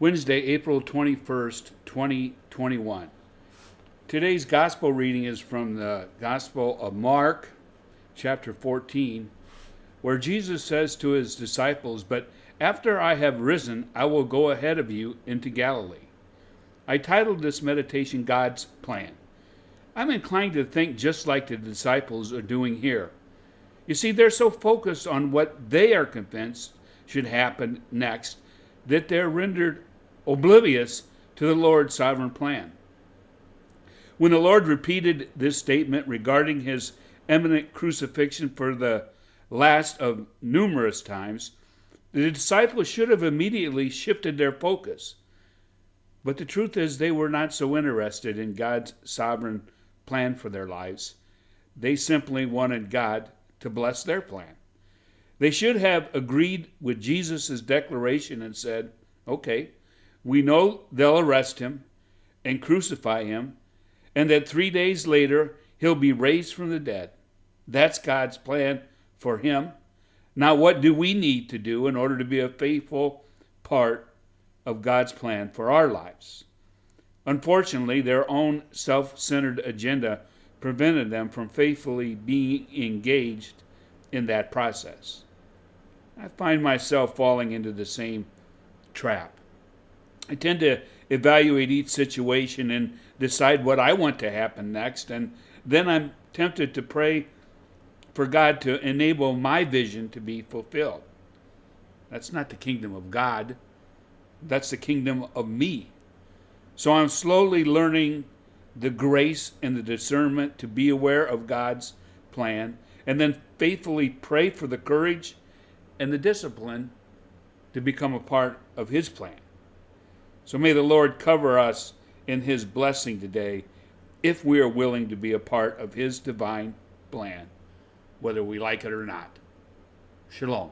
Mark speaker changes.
Speaker 1: Wednesday, April 21st, 2021. Today's gospel reading is from the Gospel of Mark, chapter 14, where Jesus says to his disciples, "But after I have risen, I will go ahead of you into Galilee." I titled this meditation, God's Plan. I'm inclined to think just like the disciples are doing here. You see, they're so focused on what they are convinced should happen next that they're rendered oblivious to the Lord's sovereign plan. When the Lord repeated this statement regarding his imminent crucifixion for the last of numerous times, the disciples should have immediately shifted their focus. But the truth is, they were not so interested in God's sovereign plan for their lives. They simply wanted God to bless their plan. They should have agreed with Jesus' declaration and said, okay, we know they'll arrest him and crucify him, and that 3 days later he'll be raised from the dead. That's God's plan for him. Now, what do we need to do in order to be a faithful part of God's plan for our lives? Unfortunately, their own self-centered agenda prevented them from faithfully being engaged in that process. I find myself falling into the same trap. I tend to evaluate each situation and decide what I want to happen next, and then I'm tempted to pray for God to enable my vision to be fulfilled. That's not the kingdom of God. That's the kingdom of me. So I'm slowly learning the grace and the discernment to be aware of God's plan, and then faithfully pray for the courage and the discipline to become a part of his plan. So may the Lord cover us in his blessing today if we are willing to be a part of his divine plan, whether we like it or not. Shalom.